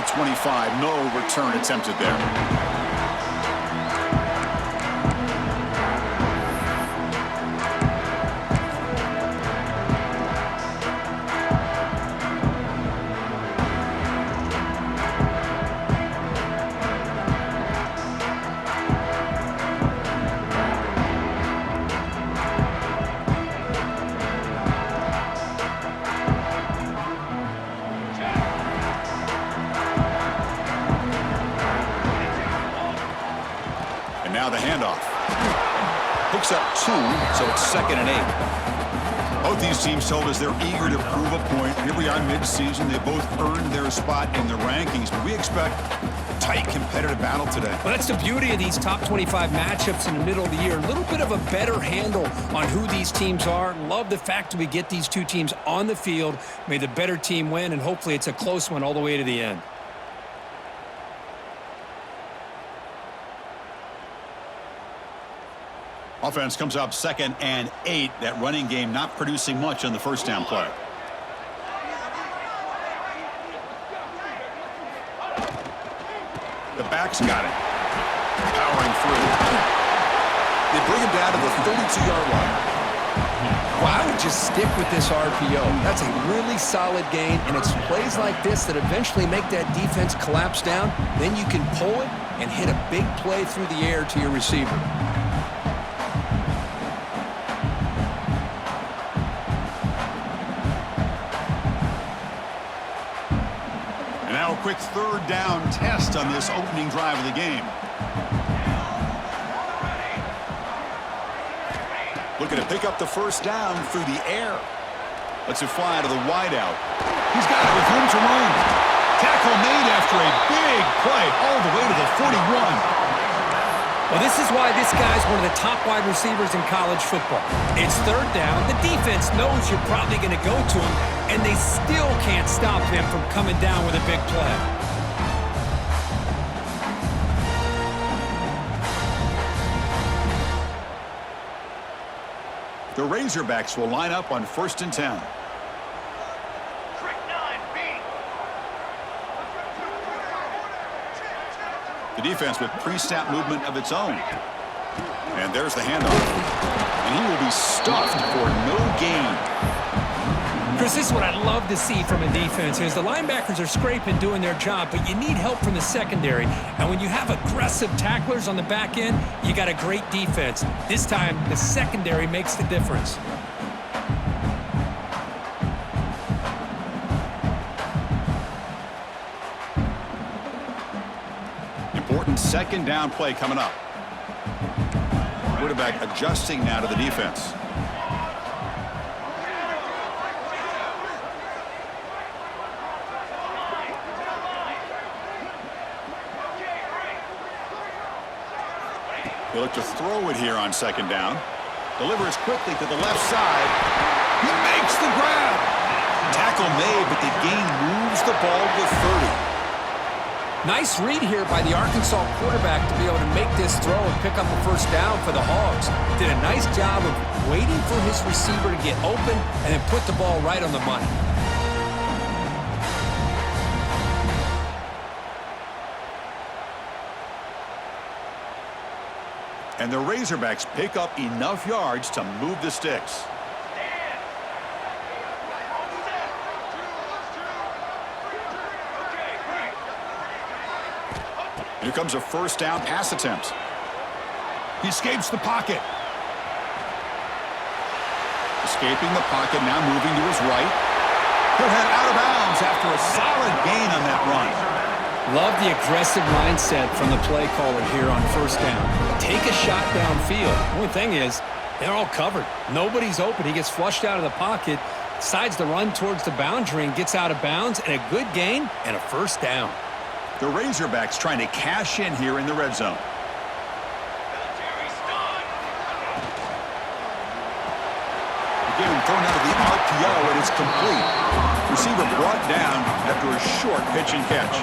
the 25. No return attempted there. Now the handoff. Picks up 2, so it's 2nd and 8. Both these teams told us they're eager to prove a point. Here we are mid-season. They both earned their spot in the rankings, but we expect a tight competitive battle today. Well, that's the beauty of these top 25 matchups in the middle of the year. A little bit of a better handle on who these teams are. Love the fact that we get these two teams on the field. May the better team win, and hopefully it's a close one all the way to the end. Offense comes up 2nd and 8. That running game not producing much on the first down play. The back's got it. Powering through. They bring him down to the 32-yard line. Well, I would just stick with this RPO. That's a really solid gain, and it's plays like this that eventually make that defense collapse down. Then you can pull it and hit a big play through the air to your receiver. Now a quick 3rd down test on this opening drive of the game. Looking to pick up the first down through the air. Lets it fly to the wideout. He's got it with room to run. Tackle made after a big play all the way to the 41. Well, this is why this guy's one of the top wide receivers in college football. It's 3rd down. The defense knows you're probably going to go to him, and they still can't stop him from coming down with a big play. The Razorbacks will line up on 1st and 10. The defense with pre-snap movement of its own. And there's the handoff. And he will be stuffed for no gain. Chris, this is what I love to see from a defense is the linebackers are scraping, doing their job, but you need help from the secondary. And when you have aggressive tacklers on the back end, you got a great defense. This time, the secondary makes the difference. Important 2nd down play coming up. Quarterback adjusting now to the defense. They look to throw it here on 2nd down. Delivers quickly to the left side. He makes the grab. Tackle made, but the gain moves the ball to 30. Nice read here by the Arkansas quarterback to be able to make this throw and pick up a first down for the Hogs. Did a nice job of waiting for his receiver to get open and then put the ball right on the money. And the Razorbacks pick up enough yards to move the sticks. Here comes a first down pass attempt. He escapes the pocket. Escaping the pocket, now moving to his right. He'll head out of bounds after a solid gain on that run. Love the aggressive mindset from the play caller here on first down. Take a shot downfield. The only thing is, they're all covered. Nobody's open. He gets flushed out of the pocket, decides to run towards the boundary and gets out of bounds, and a good gain and a first down. The Razorbacks trying to cash in here in the red zone. Again, thrown out of the RPO, and it's complete. Receiver brought down after a short pitch and catch.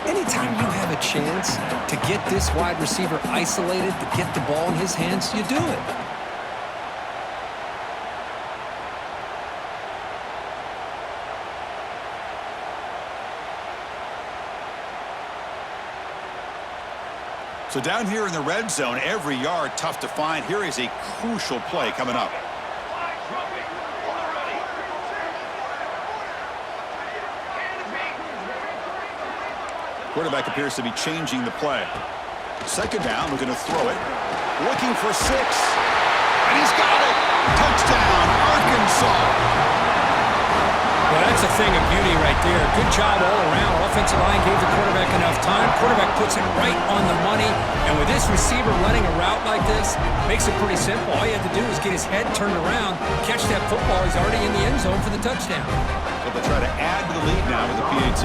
Anytime you have a chance to get this wide receiver isolated, to get the ball in his hands, you do it. So down here in the red zone, every yard tough to find. Here is a crucial play coming up. Quarterback appears to be changing the play. Second down, looking to throw it. Looking for 6. And he's got it! Touchdown, Arkansas! Well, that's a thing of beauty right there. Good job all around. Offensive line gave the quarterback enough time. Quarterback puts it right on the money. And with this receiver running a route like this, makes it pretty simple. All you have to do is get his head turned around, catch that football. He's already in the end zone for the touchdown. So they'll try to add to the lead now with the PAT.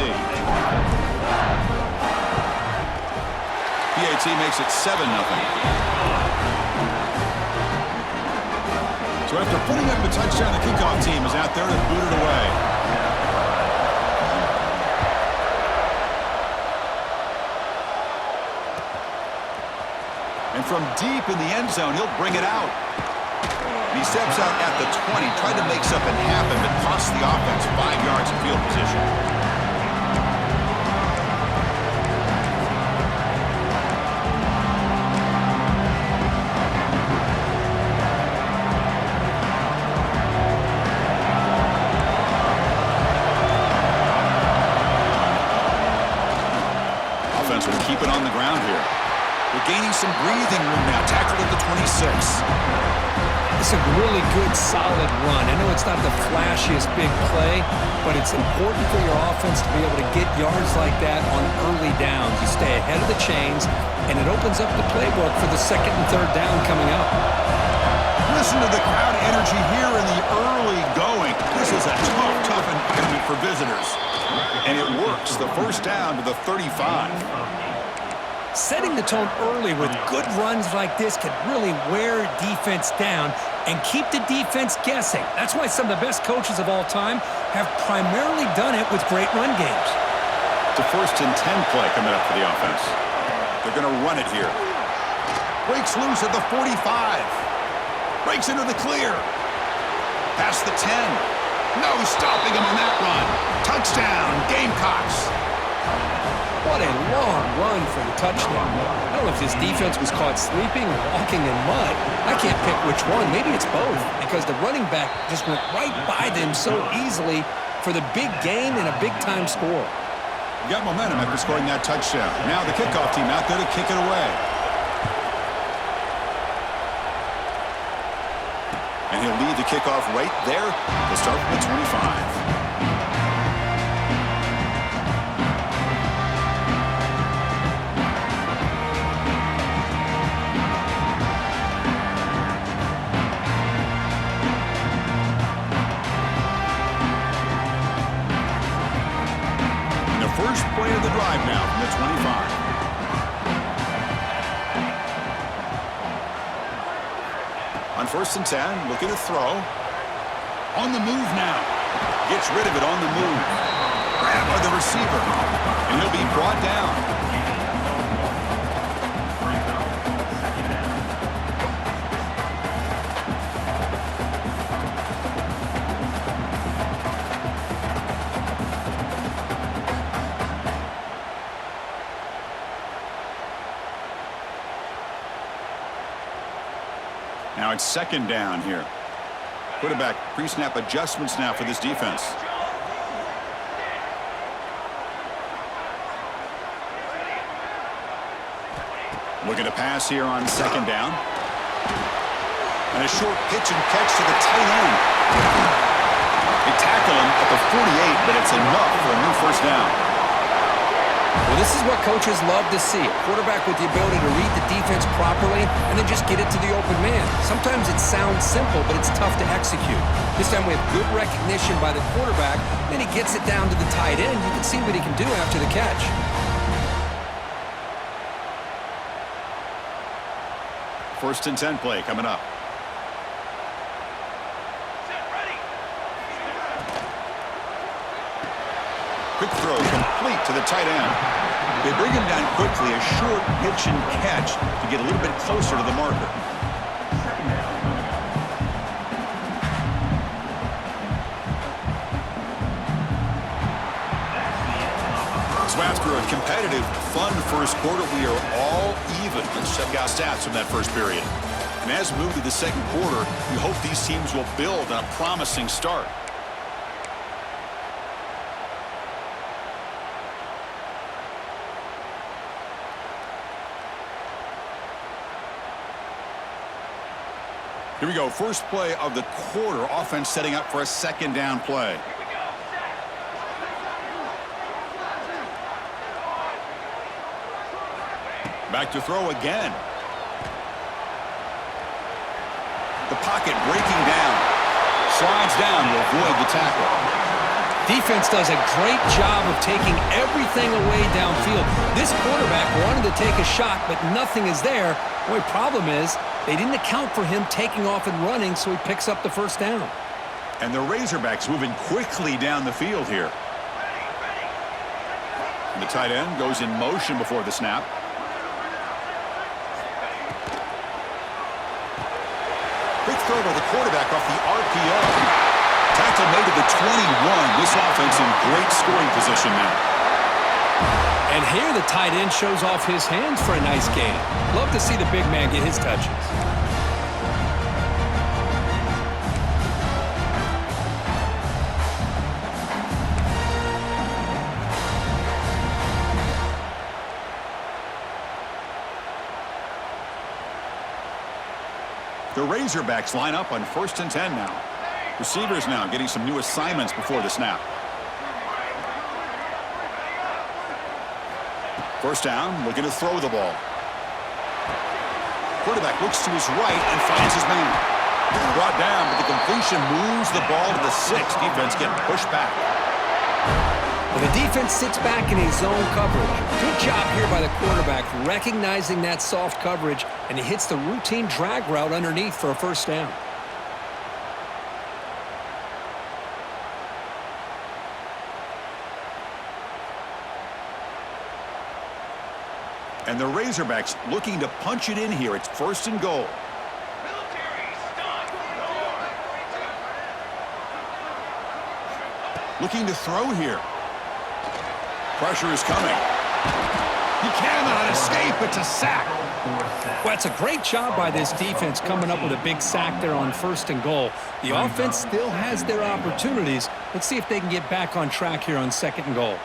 PAT makes it 7-0. So after putting up a touchdown, the kickoff team is out there to boot it away. And from deep in the end zone, he'll bring it out. He steps out at the 20, tried to make something happen, but cost the offense 5 yards of field position. Offense will keep it on the ground here. They're gaining some breathing room now. Tackled at the 26. It's a really good, solid run. I know it's not the flashiest big play, but it's important for your offense to be able to get yards like that on early downs. You stay ahead of the chains, and it opens up the playbook for the second and third down coming up. Listen to the crowd energy here in the early going. This is a tough environment for visitors. And it works. The first down to the 35. Setting the tone early with good runs like this can really wear defense down and keep the defense guessing. That's why some of the best coaches of all time have primarily done it with great run games. It's a 1st and 10 play coming up for the offense. They're going to run it here. Breaks loose at the 45. Breaks into the clear. Past the 10. No stopping him on that run. Touchdown, Gamecocks. What a long run for the touchdown. I don't know if this defense was caught sleeping or walking in mud. I can't pick which one. Maybe it's both, because the running back just went right by them so easily for the big gain and a big-time score. You got momentum after scoring that touchdown. Now the kickoff team out there to kick it away. And he'll lead the kickoff right there to start from the 25. First play of the drive now from the 25. On 1st and 10, looking to throw. On the move now. Gets rid of it on the move. Grabbed by the receiver. And he'll be brought down. Now it's 2nd down here. Quarterback pre-snap adjustments now for this defense. Looking to pass here on 2nd down. And a short pitch and catch to the tight end. They tackle him at the 48, but it's enough for a new 1st down. Well, this is what coaches love to see. A quarterback with the ability to read the defense properly and then just get it to the open man. Sometimes it sounds simple, but it's tough to execute. This time we have good recognition by the quarterback. Then he gets it down to the tight end. You can see what he can do after the catch. First and 10 play coming up. Quick throw complete to the tight end. They bring him down quickly, a short pitch and catch to get a little bit closer to the marker. So after a competitive, fun first quarter, we are all even. Let's check out stats from that first period. And as we move to the second quarter, we hope these teams will build on a promising start. Here we go. First play of the quarter. Offense setting up for a second down play. Back to throw again. The pocket breaking down. Slides down to avoid the tackle. Defense does a great job of taking everything away downfield. This quarterback wanted to take a shot, but nothing is there. The only problem is they didn't account for him taking off and running, so he picks up the first down. And the Razorbacks moving quickly down the field here. The tight end goes in motion before the snap. Quick throw by the quarterback off the RPO. Tackle made to the 21. This offense in great scoring position now. And here the tight end shows off his hands for a nice gain. Love to see the big man get his touches. The Razorbacks line up on 1st and 10 now. Receivers now getting some new assignments before the snap. First down, looking to throw the ball. Quarterback looks to his right and finds his man. Brought down, but the completion moves the ball to the 6. Defense getting pushed back. Well, the defense sits back in a zone coverage. Good job here by the quarterback recognizing that soft coverage, and he hits the routine drag route underneath for a first down. And the Razorbacks looking to punch it in here. It's 1st and goal. Looking to throw here. Pressure is coming. He cannot escape. It's a sack. Well, it's a great job by this defense coming up with a big sack there on 1st and goal. The offense still has their opportunities. Let's see if they can get back on track here on 2nd and goal.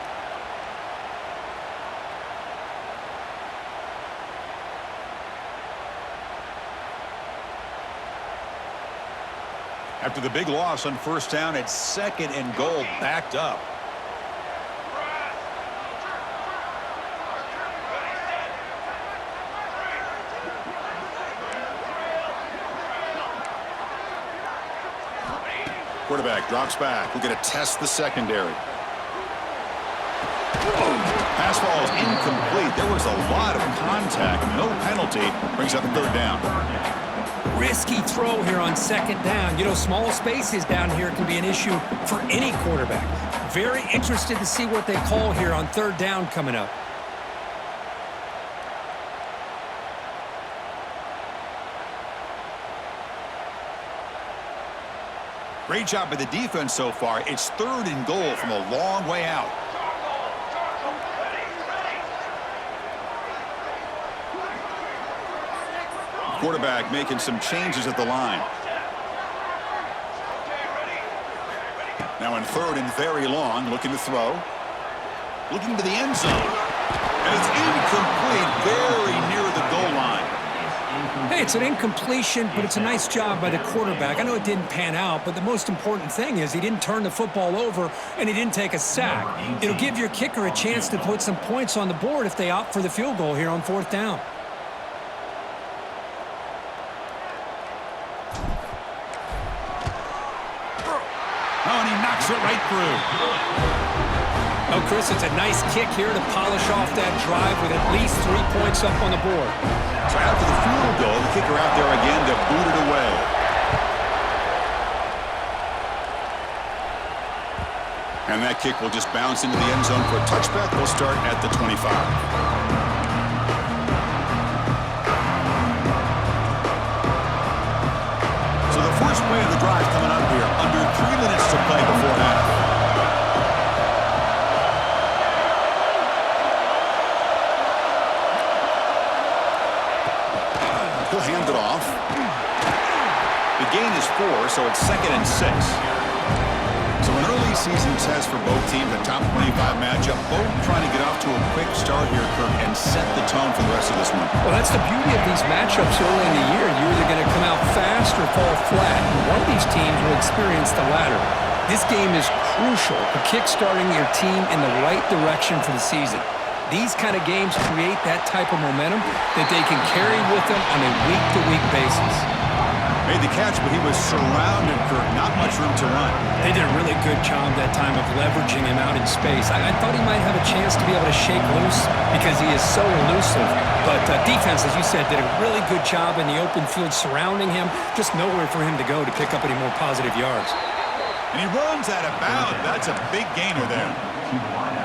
After the big loss on 1st down, it's 2nd and goal, backed up. Quarterback drops back. We're going to test the secondary. Pass ball is incomplete. There was a lot of contact. No penalty. Brings up 3rd down. Risky throw here on 2nd down. You know, small spaces down here can be an issue for any quarterback. Very interested to see what they call here on 3rd down coming up. Great job by the defense so far. It's 3rd and goal from a long way out. Quarterback making some changes at the line. Now in 3rd and very long, looking to throw. Looking to the end zone. And it's incomplete, very near the goal line. Hey, it's an incompletion, but it's a nice job by the quarterback. I know it didn't pan out, but the most important thing is he didn't turn the football over and he didn't take a sack. It'll give your kicker a chance to put some points on the board if they opt for the field goal here on 4th down. Oh, and he knocks it right through. Oh, Chris, it's a nice kick here to polish off that drive with at least 3 points up on the board. So after the field goal, the kicker out there again to boot it away. And that kick will just bounce into the end zone for a touchback. They'll start at the 25. First play of the drive coming up here. Under 3 minutes to play before half. gain is 4, so it's 2nd and 6. So an early season test for both teams, a top 25 matchup, both trying to get off to a quick start here, Kirk, and set the tone for the rest of this one. Well, that's the beauty of these matchups early in the year. You're either going to come out fast or fall flat. One of these teams will experience the latter. This game is crucial for kickstarting your team in the right direction for the season. These kind of games create that type of momentum that they can carry with them on a week-to-week basis. Made the catch, but he was surrounded, Kirk. Not much room to run. They did a really good job that time of leveraging him out in space. I thought he might have a chance to be able to shake loose because he is so elusive. But defense, as you said, did a really good job in the open field surrounding him. Just nowhere for him to go to pick up any more positive yards. And he runs out of bounds. That's a big gainer there.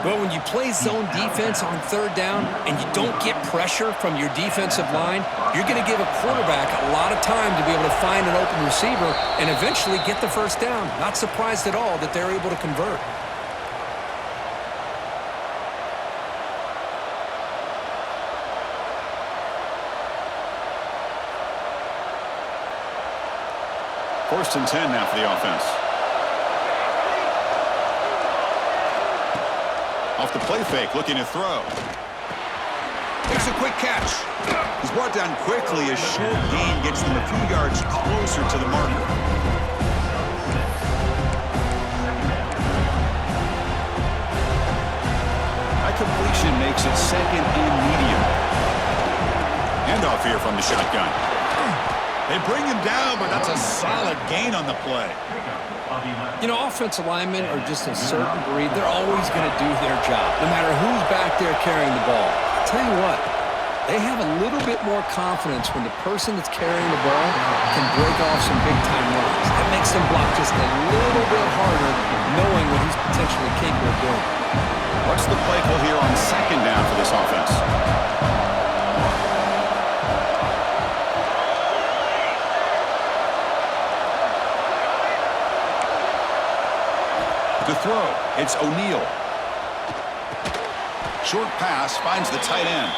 Well, when you play zone defense on 3rd down and you don't get pressure from your defensive line, you're going to give a quarterback a lot of time to be able to find an open receiver and eventually get the 1st down. Not surprised at all that they're able to convert. First and 10 now for the offense. Off the play fake, looking to throw. Makes a quick catch. He's brought down quickly. A short gain gets them a few yards closer to the marker. That completion makes it 2nd and medium. Handoff here from the shotgun. They bring him down, but that's a solid gain on the play. You know, offensive linemen are just a certain breed. They're always going to do their job, no matter who's back there carrying the ball. I'll tell you what, they have a little bit more confidence when the person that's carrying the ball can break off some big-time runs. That makes them block just a little bit harder, knowing what he's potentially capable of doing. What's the play call here on 2nd down for this offense? To throw, it's O'Neal. Short pass finds the tight end.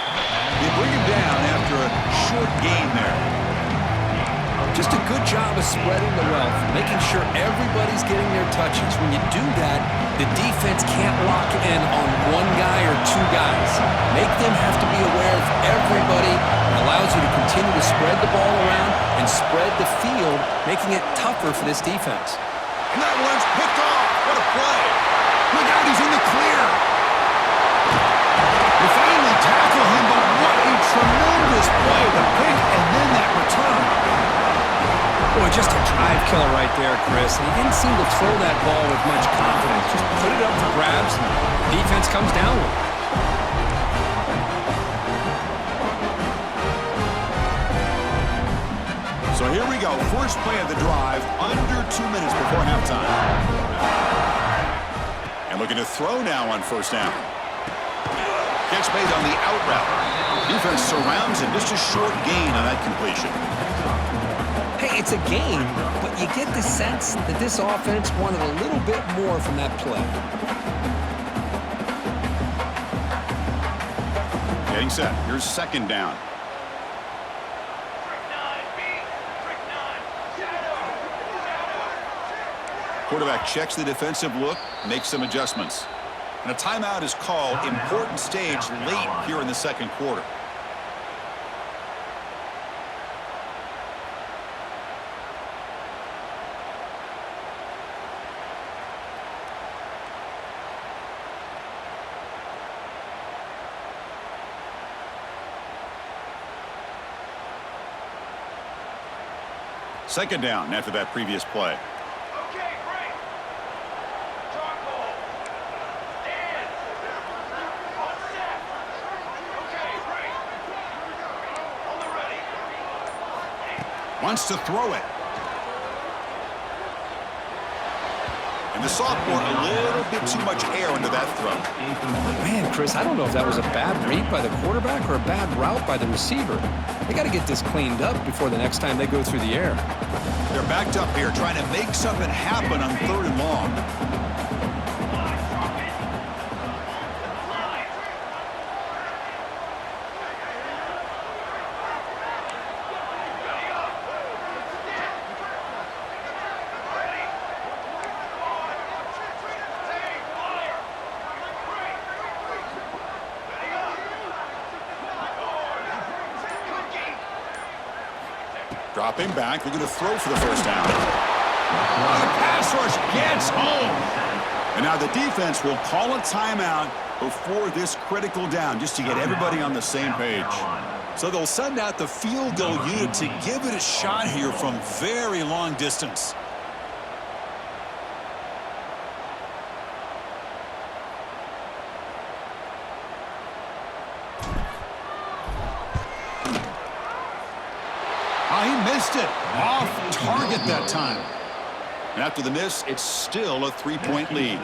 They bring him down after a short gain there. Just a good job of spreading the wealth, making sure everybody's getting their touches. When you do that, the defense can't lock in on one guy or 2 guys. Make them have to be aware of everybody. It allows you to continue to spread the ball around and spread the field, making it tougher for this defense. And that one's picked off. What a play. Look out, he's in the clear. They finally tackle him, but what a tremendous play. The pick and then that return. Boy, just a drive killer right there, Chris. And he didn't seem to throw that ball with much confidence. Just put it up for grabs, and the defense comes down with it. So here we go. First play of the drive, under 2 minutes before halftime. And looking to throw now on 1st down. Catch made on the out route. Defense surrounds him. Just a short gain on that completion. Hey, it's a game, but you get the sense that this offense wanted a little bit more from that play. Getting set. Here's 2nd down. Quarterback checks the defensive look, makes some adjustments. And a timeout is called. Important stage late here in the 2nd quarter. Second down after that previous play. Wants to throw it. And the sophomore a little bit too much air into that throw. Man, Chris, I don't know if that was a bad read by the quarterback or a bad route by the receiver. They got to get this cleaned up before the next time they go through the air. They're backed up here trying to make something happen on 3rd and long. Dropping back, looking to throw for the first down. Oh, the pass rush gets home. And now the defense will call a timeout before this critical down, just to get everybody on the same page. So they'll send out the field goal unit to give it a shot here from very long distance. He missed it. Off target that time. And after the miss, it's still a 3-point lead.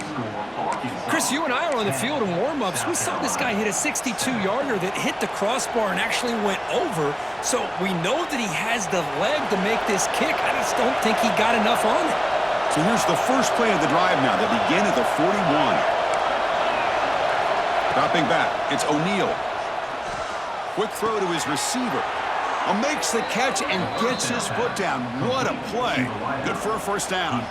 Chris, you and I were on the field in warm-ups. We saw this guy hit a 62-yarder that hit the crossbar and actually went over. So we know that he has the leg to make this kick. I just don't think he got enough on it. So here's the first play of the drive now. They begin at the 41. Dropping back, it's O'Neal. Quick throw to his receiver. Makes the catch and gets his foot down. What a play. Good for a first down.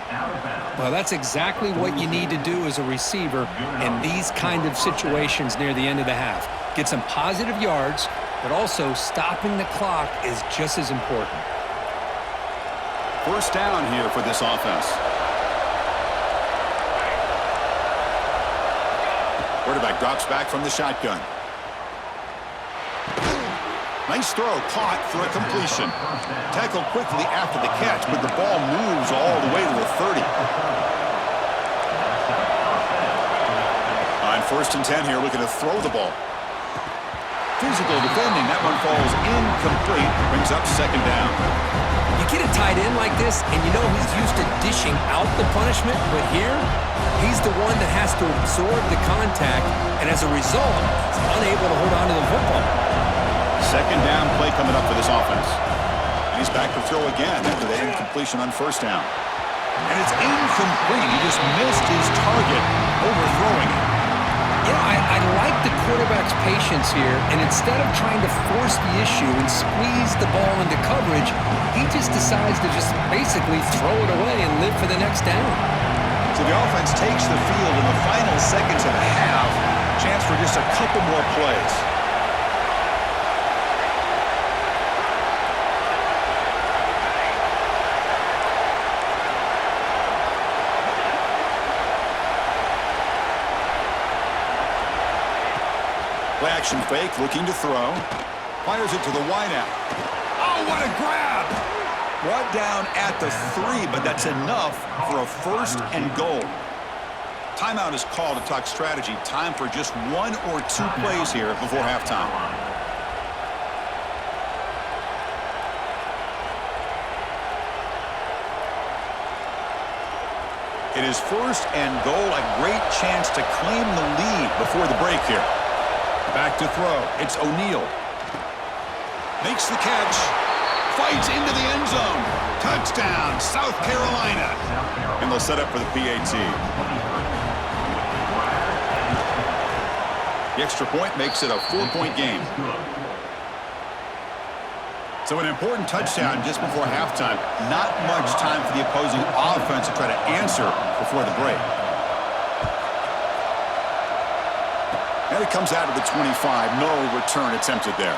Well, that's exactly what you need to do as a receiver in these kind of situations near the end of the half. Get some positive yards, but also stopping the clock is just as important. First down here for this offense. Quarterback drops back from the shotgun. Nice throw, caught for a completion. Tackled quickly after the catch, but the ball moves all the way to the 30. On 1st and 10 here, looking to throw the ball. Physical defending, that one falls incomplete. Brings up 2nd down. You get a tight end like this, and you know he's used to dishing out the punishment, but here, he's the one that has to absorb the contact, and as a result, he's unable to hold on to the football. 2nd down play coming up for this offense. And he's back to throw again after the incompletion on 1st down. And it's incomplete. He just missed his target, overthrowing it. You know, I like the quarterback's patience here, and instead of trying to force the issue and squeeze the ball into coverage, he just decides to just basically throw it away and live for the next down. So the offense takes the field in the final seconds of the half. Chance for just a couple more plays. Play action fake, looking to throw. Fires it to the wideout. Oh, what a grab! Brought down at the 3, but that's enough for a 1st and goal. Timeout is called to talk strategy. Time for just 1 or 2 plays here before halftime. It is 1st and goal, a great chance to claim the lead before the break here. Back to throw. It's O'Neal. Makes the catch. Fights into the end zone. Touchdown, South Carolina. And they'll set up for the PAT. The extra point makes it a 4-point game. So an important touchdown just before halftime. Not much time for the opposing offense to try to answer before the break. And it comes out of the 25. No return attempted there.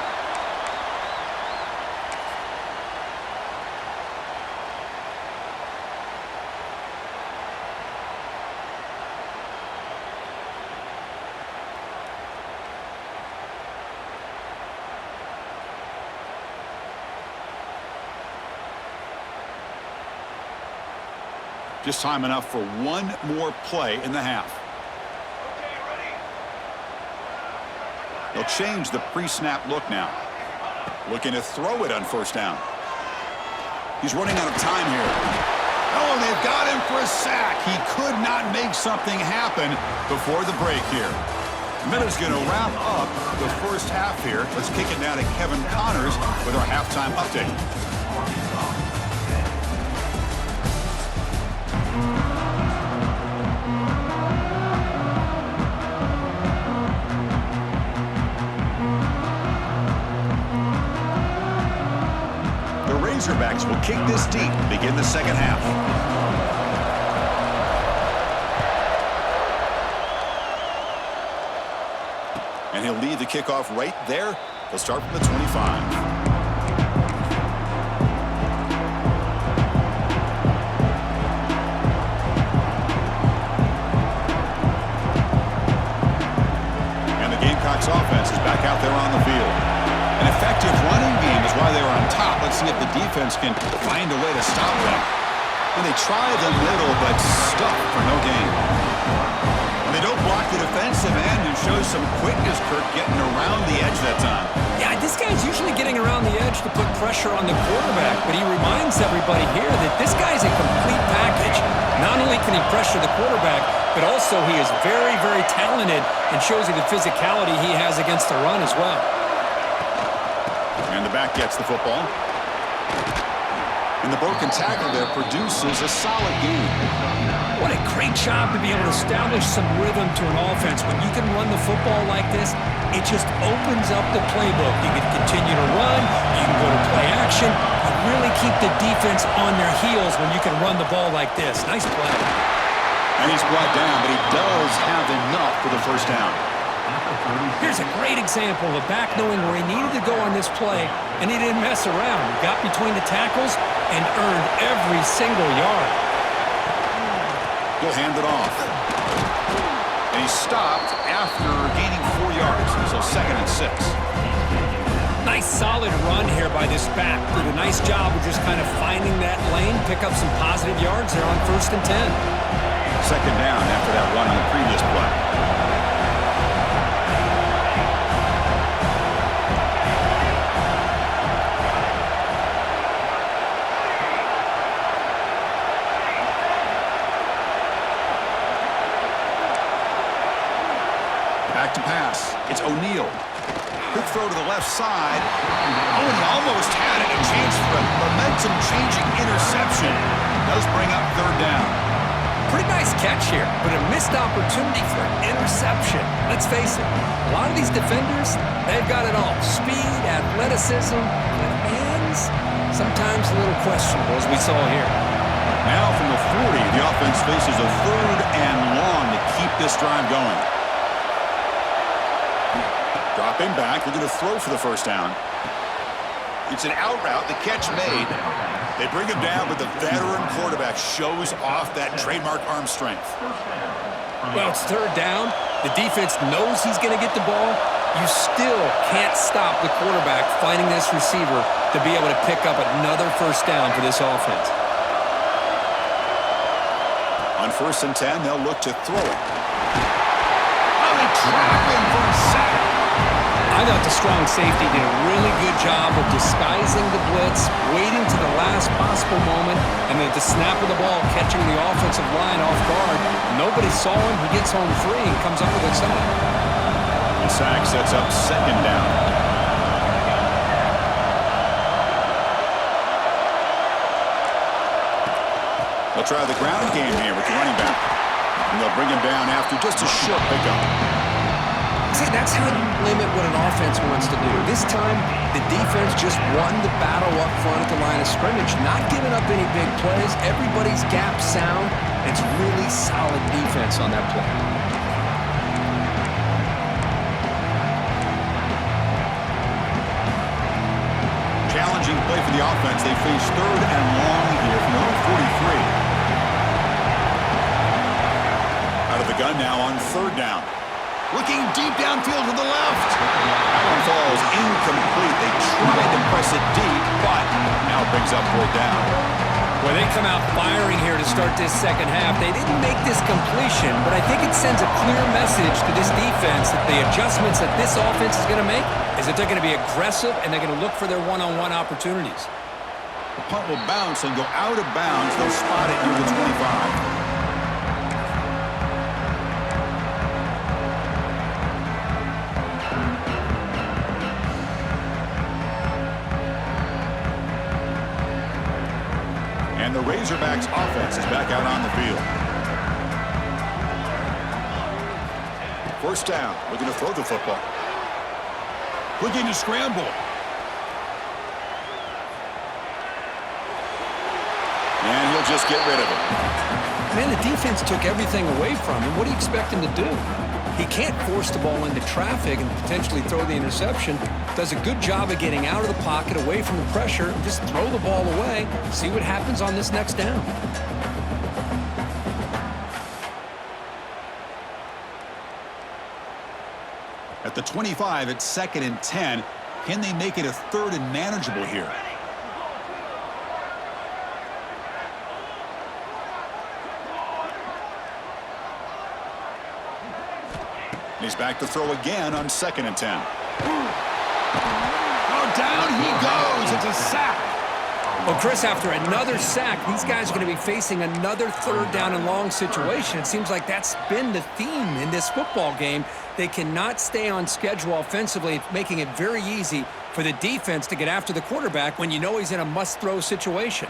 Just time enough for 1 more play in the half. They'll change the pre-snap look now. Looking to throw it on 1st down. He's running out of time here. Oh, they've got him for a sack. He could not make something happen before the break here. Miller's going to wrap up the first half here. Let's kick it now to Kevin Connors with our halftime update. Razorbacks will kick this deep to begin the second half. And he'll lead the kickoff right there. They'll start from the 25. Razorboks offense is back out there on the field. An effective running game is why they were on top. Let's see if the defense can find a way to stop them. And they try the middle, but stuck for no gain. When they don't block the defensive end, it shows some quickness, Kirk, getting around the edge that time. Yeah, this guy's usually getting around the edge to put pressure on the quarterback, but he reminds everybody here that this guy's a complete package. Not only can he pressure the quarterback, but also he is very, very talented and shows you the physicality he has against the run as well. And the back gets the football. And the broken tackle there produces a solid gain. What a great job to be able to establish some rhythm to an offense. When you can run the football like this, it just opens up the playbook. You can continue to run. You can go to play action. You really keep the defense on their heels when you can run the ball like this. Nice play. And he's brought down, but he does have enough for the first down. Here's a great example of a back knowing where he needed to go on this play, and he didn't mess around. He got between the tackles and earned every single yard. He'll hand it off. And he stopped after gaining 4 yards, so 2nd and 6. Nice solid run here by this back. Did a nice job of just kind of finding that lane, pick up some positive yards there on 1st and 10. 2nd down after that run on the previous play. Back to pass. It's O'Neal. Quick throw to the left side. Oh, and he almost had it. A chance for a momentum-changing interception. Does bring up 3rd down. Pretty nice catch here, but a missed opportunity for an interception. Let's face it, a lot of these defenders, they've got it all. Speed, athleticism, but hands, sometimes a little questionable, as we saw here. Now from the 40, the offense faces a 3rd and long to keep this drive going. Dropping back, they're going to throw for the 1st down. It's an out route, the catch made. They bring him down, but the veteran quarterback shows off that trademark arm strength. Well, it's 3rd down. The defense knows he's going to get the ball. You still can't stop the quarterback finding this receiver to be able to pick up another 1st down for this offense. On 1st and 10, they'll look to throw it. Oh, they trap him for a sack. I thought the strong safety did a really good job of disguising the blitz, waiting to the last possible moment, and then at the snap of the ball, catching the offensive line off guard. Nobody saw him. He gets home free and comes up with a sack. The sack sets up 2nd down. They'll try the ground game here with the running back. And they'll bring him down after just a short pickup. See, that's how you limit what an offense wants to do. This time, the defense just won the battle up front at the line of scrimmage, not giving up any big plays. Everybody's gap sound. It's really solid defense on that play. Challenging play for the offense. They face 3rd and long here from their own 43. Out of the gun now on 3rd down. Looking deep downfield to the left. That one falls incomplete. They tried to press it deep, but now it brings up 4th down. Well, they come out firing here to start this 2nd half. They didn't make this completion, but I think it sends a clear message to this defense that the adjustments that this offense is going to make is that they're going to be aggressive and they're going to look for their one-on-one opportunities. The punt will bounce and go out of bounds. They'll spot it near the 25. And the Razorbacks offense is back out on the field. 1st down, looking to throw the football. Looking to scramble. And he'll just get rid of it. Man, the defense took everything away from him. What do you expect him to do? He can't force the ball into traffic and potentially throw the interception. Does a good job of getting out of the pocket, away from the pressure, and just throw the ball away. See what happens on this next down. At the 20. 25 at 2nd and 10. Can they make it a 3rd and manageable here? He's back to throw again on 2nd and 10. Oh, down he goes. It's a sack. Well, Chris, after another sack, these guys are going to be facing another 3rd down and long situation. It seems like that's been the theme in this football game. They cannot stay on schedule offensively, making it very easy for the defense to get after the quarterback when you know he's in a must-throw situation.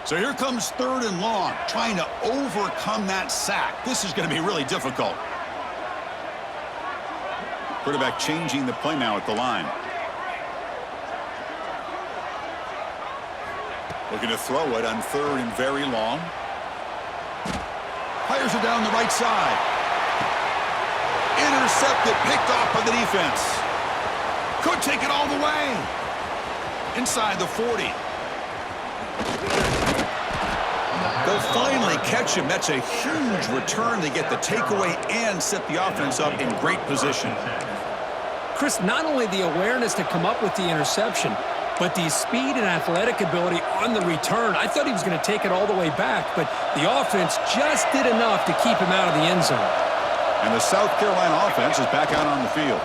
So here comes 3rd and long, trying to overcome that sack. This is going to be really difficult. Quarterback changing the play now at the line. Looking to throw it on 3rd and very long. Fires it down the right side. Intercepted, picked off by the defense. Could take it all the way. Inside the 40. They'll finally catch him. That's a huge return. They get the takeaway and set the offense up in great position. Chris, not only the awareness to come up with the interception, but the speed and athletic ability on the return. I thought he was going to take it all the way back, but the offense just did enough to keep him out of the end zone. And the South Carolina offense is back out on the field.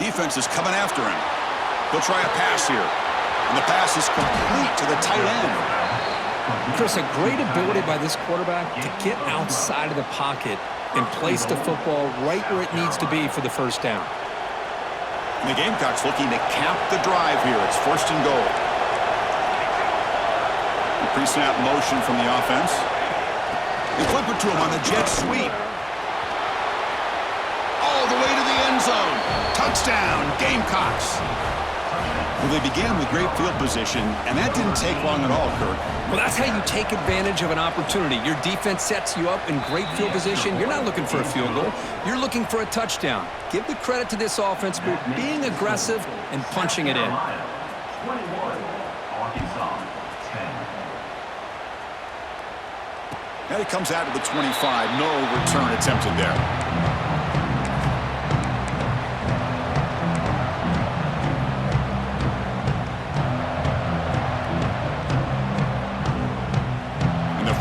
Defense is coming after him. He'll try a pass here. And the pass is complete to the tight end. Chris, a great ability by this quarterback to get outside of the pocket and place the football right where it needs to be for the 1st down. And the Gamecocks looking to cap the drive here. It's 1st and goal. The pre-snap motion from the offense. They flip it to him on the jet sweep. All the way to the end zone. Touchdown, Gamecocks. Well, they began with great field position, and that didn't take long at all, Kirk. Well, that's how you take advantage of an opportunity. Your defense sets you up in great field position. You're not looking for a field goal. You're looking for a touchdown. Give the credit to this offense for being aggressive and punching it in. Now he comes out to the 25. No return attempted there.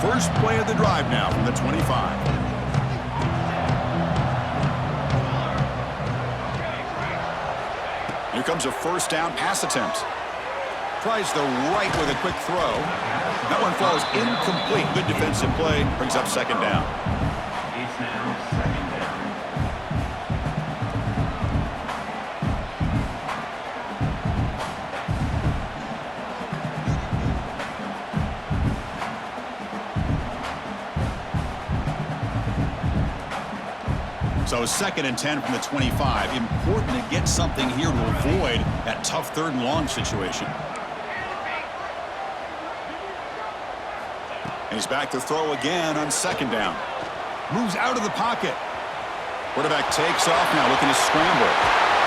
First play of the drive now from the 25. Here comes a 1st down pass attempt. Tries the right with a quick throw. That one falls incomplete. Good defensive play. Brings up 2nd down. It's now 2nd down. So 2nd and 10 from the 25. Important to get something here to avoid that tough 3rd and long situation. And he's back to throw again on 2nd down. Moves out of the pocket. Quarterback takes off now, looking to scramble.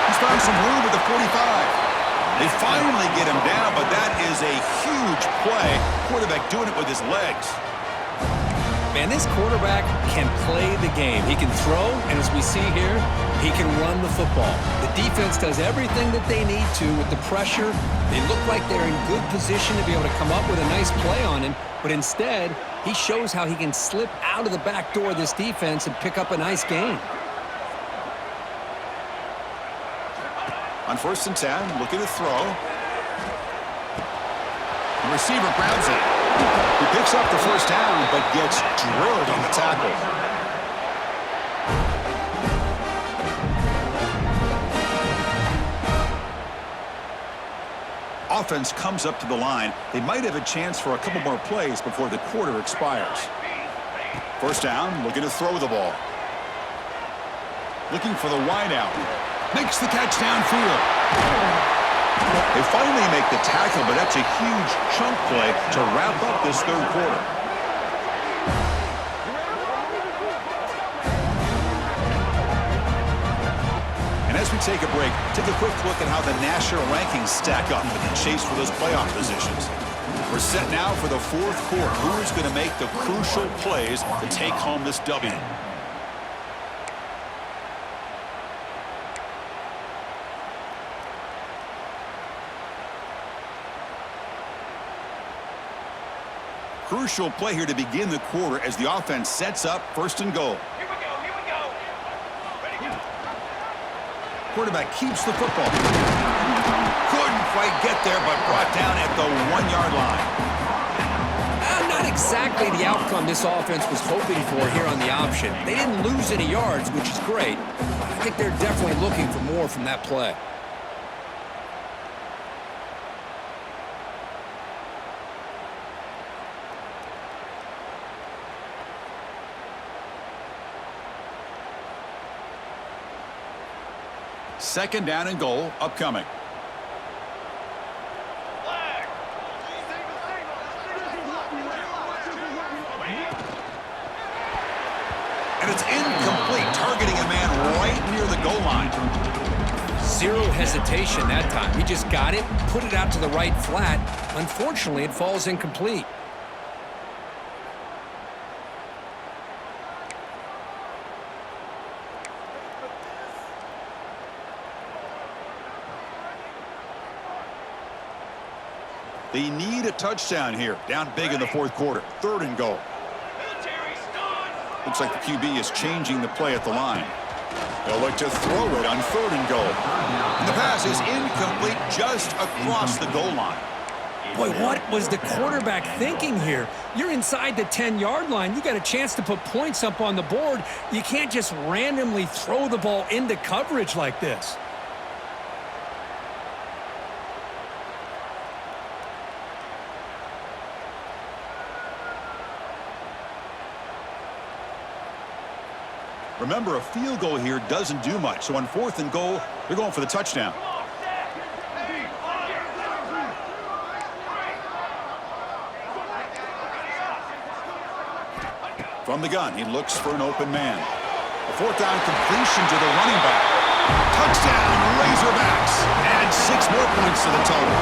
He's found some room at the 45. They finally get him down, but that is a huge play. Quarterback doing it with his legs. Man, this quarterback can play the game. He can throw, and as we see here, he can run the football. The defense does everything that they need to with the pressure. They look like they're in good position to be able to come up with a nice play on him, but instead, he shows how he can slip out of the back door of this defense and pick up a nice gain. On 1st and 10, looking to throw. The receiver grabs it. He picks up the 1st down, but gets drilled on the tackle. Offense comes up to the line. They might have a chance for a couple more plays before the quarter expires. 1st down, looking to throw the ball. Looking for the wideout. Makes the catch downfield. They finally make the tackle, but that's a huge chunk play to wrap up this 3rd quarter. And as we take a break, take a quick look at how the national rankings stack up in the chase for those playoff positions. We're set now for the 4th quarter. Who is going to make the crucial plays to take home this W? Crucial play here to begin the quarter as the offense sets up 1st and goal. Here we go. Ready, go. Quarterback keeps the football. Couldn't quite get there, but brought down at the 1-yard line. Not exactly the outcome this offense was hoping for here on the option. They didn't lose any yards, which is great. I think they're definitely looking for more from that play. Second down and goal upcoming. And it's incomplete, targeting a man right near the goal line. Zero hesitation that time. He just got it, put it out to the right flat. Unfortunately, it falls incomplete. They need a touchdown here. Down big in the 4th quarter. 3rd and goal. Looks like the QB is changing the play at the line. They'll look to throw it on 3rd and goal. And the pass is incomplete just across the goal line. Boy, what was the quarterback thinking here? You're inside the 10-yard line. You got a chance to put points up on the board. You can't just randomly throw the ball into coverage like this. Remember, a field goal here doesn't do much. So on 4th and goal, they're going for the touchdown. From the gun, he looks for an open man. A 4th down completion to the running back. Touchdown, Razorbacks. Add 6 more points to the total.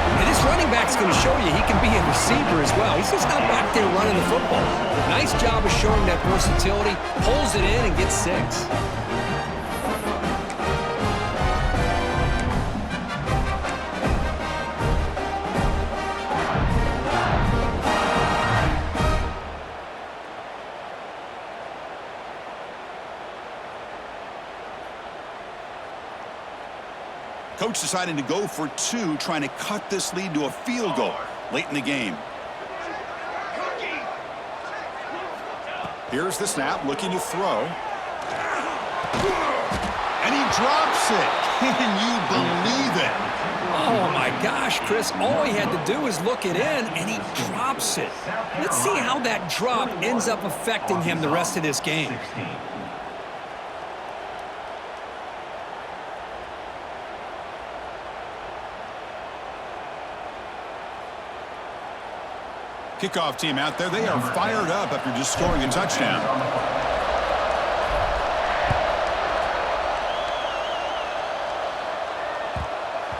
And this running back's going to show you he can be a receiver as well. He's just not back there running the football. Nice job of showing that versatility. Pulls it in and gets 6. Coach deciding to go for 2, trying to cut this lead to a field goal late in the game. Here's the snap, looking to throw. And he drops it. Can you believe it? Oh, my gosh, Chris. All he had to do was look it in, and he drops it. Let's see how that drop ends up affecting him the rest of this game. Kickoff team out there, they are fired up after just scoring a touchdown.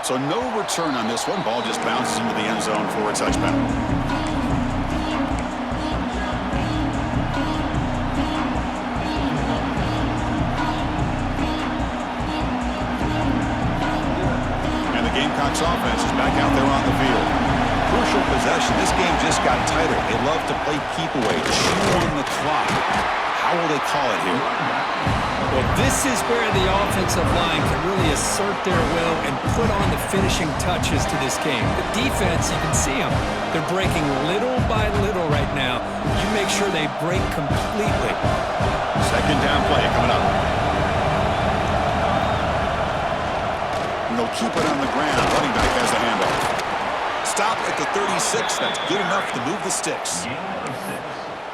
So no return on this one. Ball just bounces into the end zone for a touchdown. And the Gamecocks offense is back out there on the field. Crucial possession. This game just got tighter. They love to play keep away, chew on the clock. How will they call it here? Well, this is where the offensive line can really assert their will and put on the finishing touches to this game. The defense, you can see them. They're breaking little by little right now. You make sure they break completely. 2nd down play coming up. And they'll keep it on the ground. Running back has the handoff. Stop at the 36. That's good enough to move the sticks.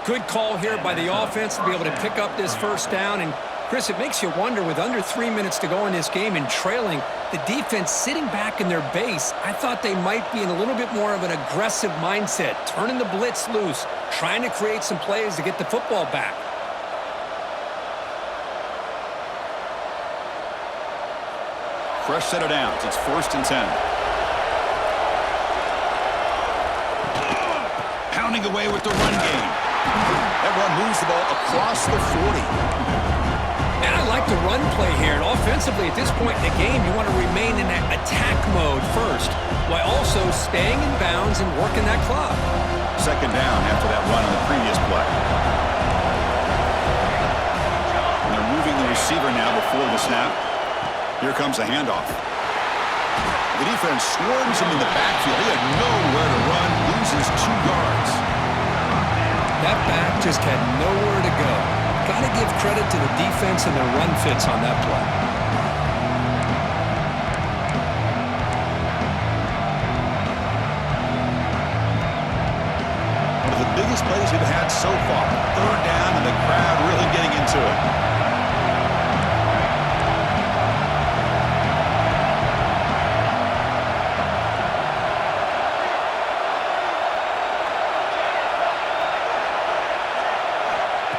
Good call here by the offense to be able to pick up this 1st down. And, Chris, it makes you wonder, with under 3 minutes to go in this game and trailing, the defense sitting back in their base, I thought they might be in a little bit more of an aggressive mindset, turning the blitz loose, trying to create some plays to get the football back. Fresh set of downs. It's 1st and 10. Pounding away with the run game. That run moves the ball across the 40. And I like like the run play here. And offensively, at this point in the game, you want to remain in that attack mode first, while also staying in bounds and working that clock. Second down after that run on the previous play. And they're moving the receiver now before the snap. Here comes a handoff. The defense swarms him in the backfield. He had nowhere to run, loses 2 yards. That back just had nowhere to go. Got to give credit to the defense and their run fits on that play. One of the biggest plays we've had so far. Third down and the crowd really getting into it.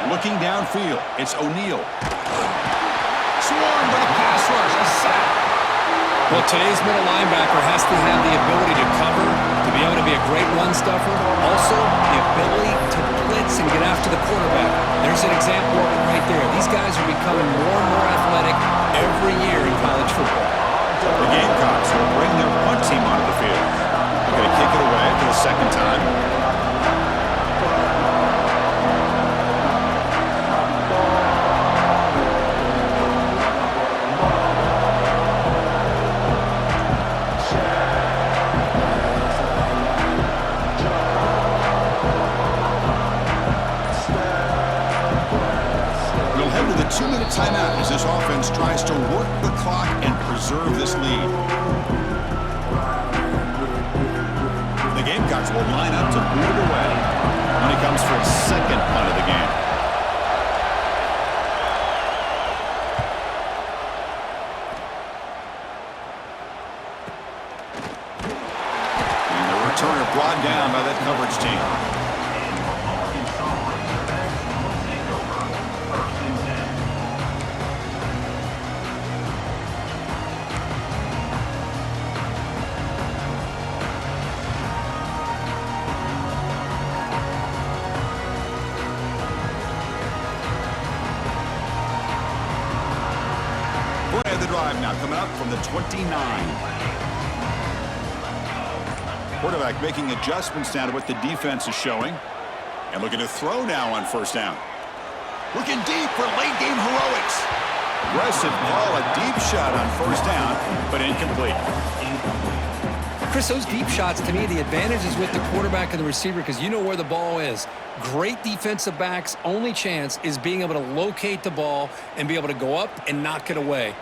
Looking downfield, it's O'Neal. Swarmed by the pass rush, a sack. Well, today's middle linebacker has to have the ability to cover, to be able to be a great run stuffer. Also, the ability to blitz and get after the quarterback. There's an example of it right there. These guys are becoming more and more athletic every year in college football. The Gamecocks will bring their punt team onto the field. They're going to kick it away for the second time. Two-minute timeout as this offense tries to work the clock and preserve this lead. The Gamecocks will line up to boot it away when he comes for his second punt of the game. And the returner brought down by that coverage team. Now coming up from the 29. Quarterback making adjustments now to what the defense is showing. And looking to throw now on first down. Looking deep for late game heroics. Aggressive ball, a deep shot on first down, but incomplete. Chris, those deep shots, to me, the advantage is with the quarterback and the receiver because you know where the ball is. Great defensive backs' only chance is being able to locate the ball and be able to go up and knock it away.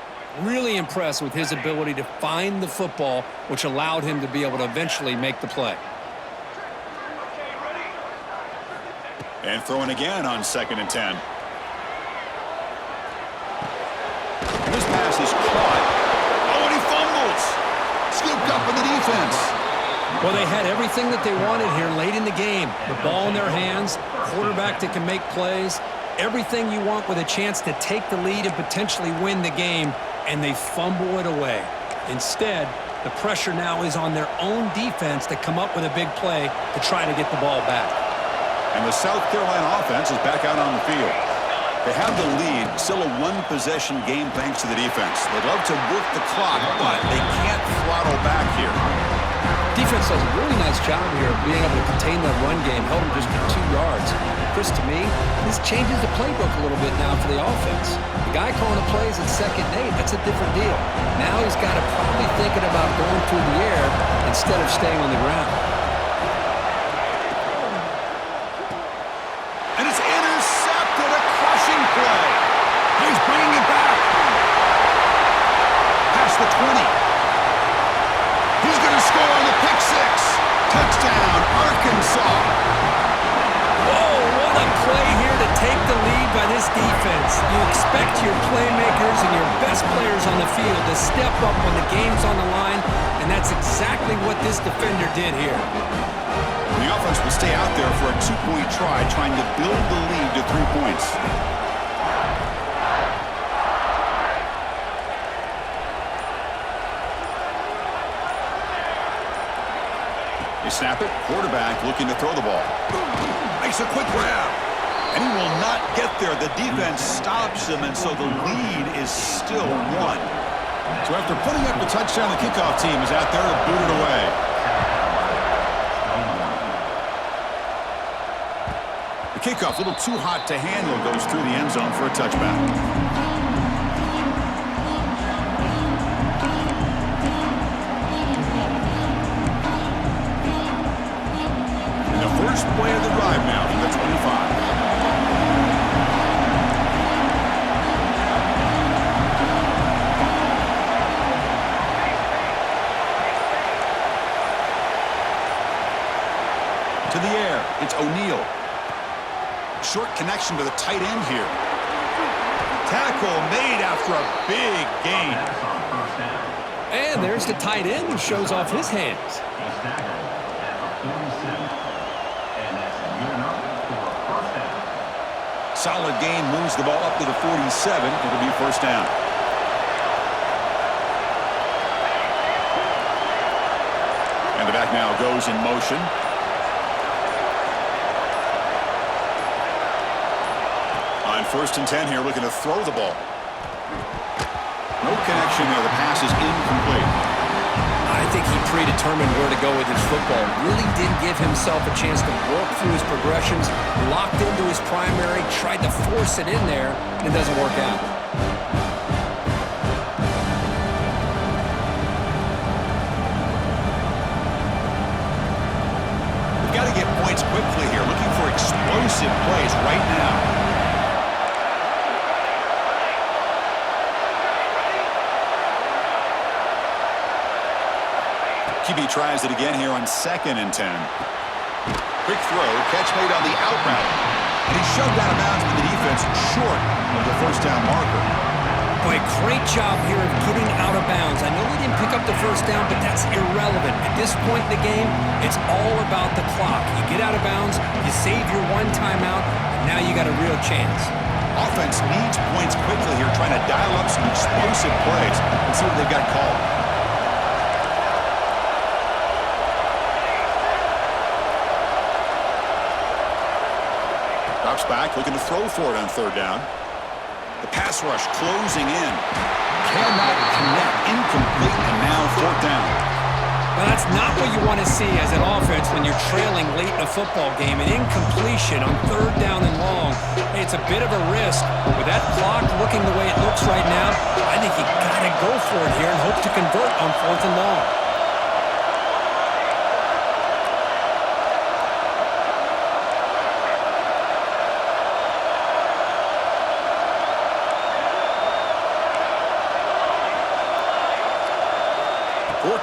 Really impressed with his ability to find the football, which allowed him to be able to eventually make the play. And throwing again on 2nd and 10. And this pass is caught. Oh, and he fumbles. Scooped up in the defense. Well, they had everything that they wanted here late in the game. The ball in their hands, quarterback that can make plays, everything you want with a chance to take the lead and potentially win the game. And they fumble it away. Instead, the pressure now is on their own defense to come up with a big play to try to get the ball back. And the South Carolina offense is back out on the field. They have the lead, still a one-possession game thanks to the defense. They'd love to work the clock, but they can't throttle back here. Defense does a really nice job here of being able to contain that run game, held them just to 2 yards. Chris, to me, this changes the playbook a little bit now for the offense. The guy calling the plays at 2nd and 8, that's a different deal. Now he's got to probably thinking about going through the air instead of staying on the ground. And it's intercepted, a crushing play. He's bringing it back. Past the 20. He's going to score on the pick six. Touchdown, Arkansas. Whoa, what a play here to take the lead by this defense. You expect your playmakers and your best players on the field to step up when the game's on the line, and that's exactly what this defender did here. The offense will stay out there for a 2-point try, trying to build the lead to 3 points. They snap it. Quarterback looking to throw the ball. Makes a quick grab. And he will not get there. The defense stops him, and so the lead is still 1. So after putting up the touchdown, the kickoff team is out there to boot it away. The kickoff, a little too hot to handle, goes through the end zone for a touchback. And the first play of the drive now from the 25. To the air, it's O'Neal. Short connection to the tight end here. Tackle made after a big gain. And there's the tight end who shows off his hands. Solid gain, moves the ball up to the 47. It'll be first down. And the back now goes in motion. On 1st and 10 here, looking to throw the ball. No connection there. The pass is incomplete. I think he predetermined where to go with his football. Really didn't give himself a chance to work through his progressions. Locked into his primary, tried to force it in there, and it doesn't work out. We've got to get points quickly here. Looking for explosive plays right now. QB tries it again here on 2nd and 10. Quick throw, catch made on the out route. And he's shoved out of bounds with the defense short of the first down marker. Boy, great job here of getting out of bounds. I know he didn't pick up the first down, but that's irrelevant. At this point in the game, it's all about the clock. You get out of bounds, you save your one timeout, and now you got a real chance. Offense needs points quickly here, trying to dial up some explosive plays. Let's see what they've got called. Drops back, looking to throw for it on 3rd down. The pass rush closing in. Cannot connect, incomplete, and now 4th down. Well, that's not what you want to see as an offense when you're trailing late in a football game. An incompletion on 3rd down and long. Hey, it's a bit of a risk. With that clock looking the way it looks right now, I think you got to go for it here and hope to convert on 4th and long.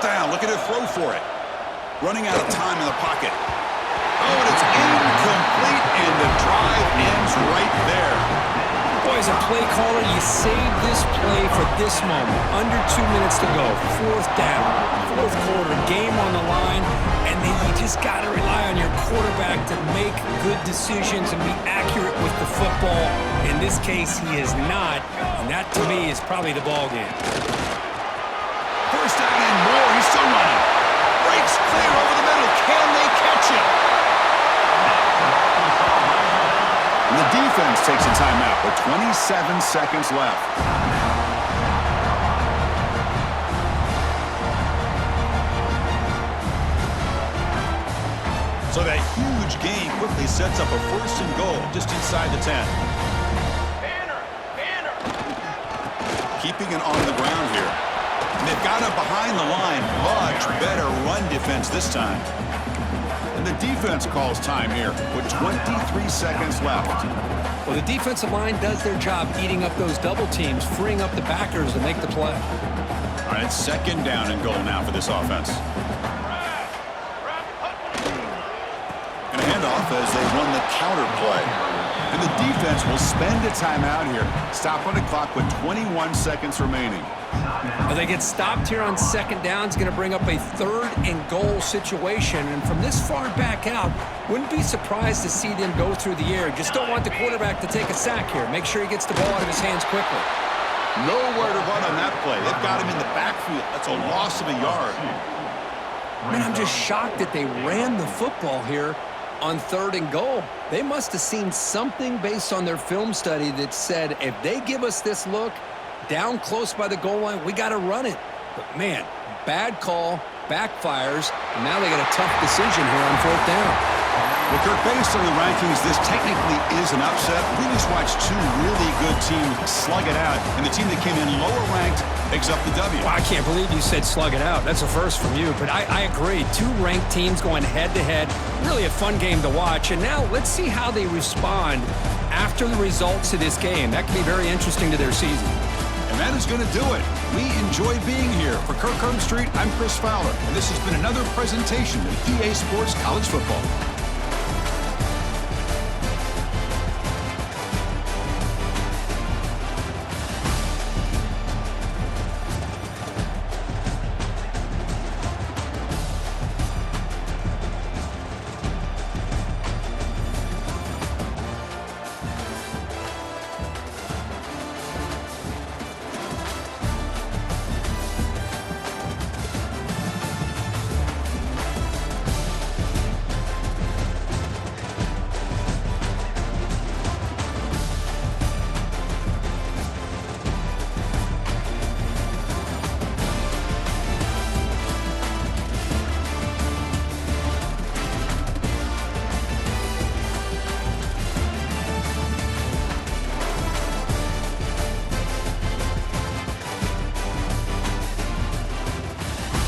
Down, looking to throw for it. Running out of time in the pocket. Oh, and it's incomplete, and the drive ends right there. Boy, as a play caller, you save this play for this moment. Under 2 minutes to go. 4th down, 4th quarter, game on the line, and then you just got to rely on your quarterback to make good decisions and be accurate with the football. In this case, he is not, and that to me is probably the ball game. First down and more. He's still running. Breaks clear over the middle. Can they catch him? And the defense takes a timeout with 27 seconds left. So that huge gain quickly sets up a 1st and goal just inside the 10. Banner! Keeping it on the ground here. And they've got him behind the line. Much better run defense this time. And the defense calls time here with 23 seconds left. Well, the defensive line does their job eating up those double teams, freeing up the backers to make the play. All right, 2nd down and goal now for this offense. And a handoff as they run the counter play. And the defense will spend a timeout here. Stop on the clock with 21 seconds remaining. Well, they get stopped here on 2nd down. It's going to bring up a 3rd and goal situation. And from this far back out, wouldn't be surprised to see them go through the air. Just don't want the quarterback to take a sack here. Make sure he gets the ball out of his hands quickly. Nowhere to run on that play. They've got him in the backfield. That's a loss of a yard. Man, I'm just shocked that they ran the football here on 3rd and goal. They must have seen something based on their film study that said, if they give us this look down close by the goal line, we got to run it. But, man, bad call, backfires, and now they got a tough decision here on 4th down. Well, Kirk, based on the rankings, this technically is an upset. We just watched two really good teams slug it out, and the team that came in lower ranked picks up the W. Well, I can't believe you said slug it out. That's a first from you, but I agree. Two ranked teams going head-to-head. Really a fun game to watch. And now let's see how they respond after the results of this game. That can be very interesting to their season. And that is going to do it. We enjoy being here. For Kirk Herbstreit, I'm Chris Fowler, and this has been another presentation of EA Sports College Football.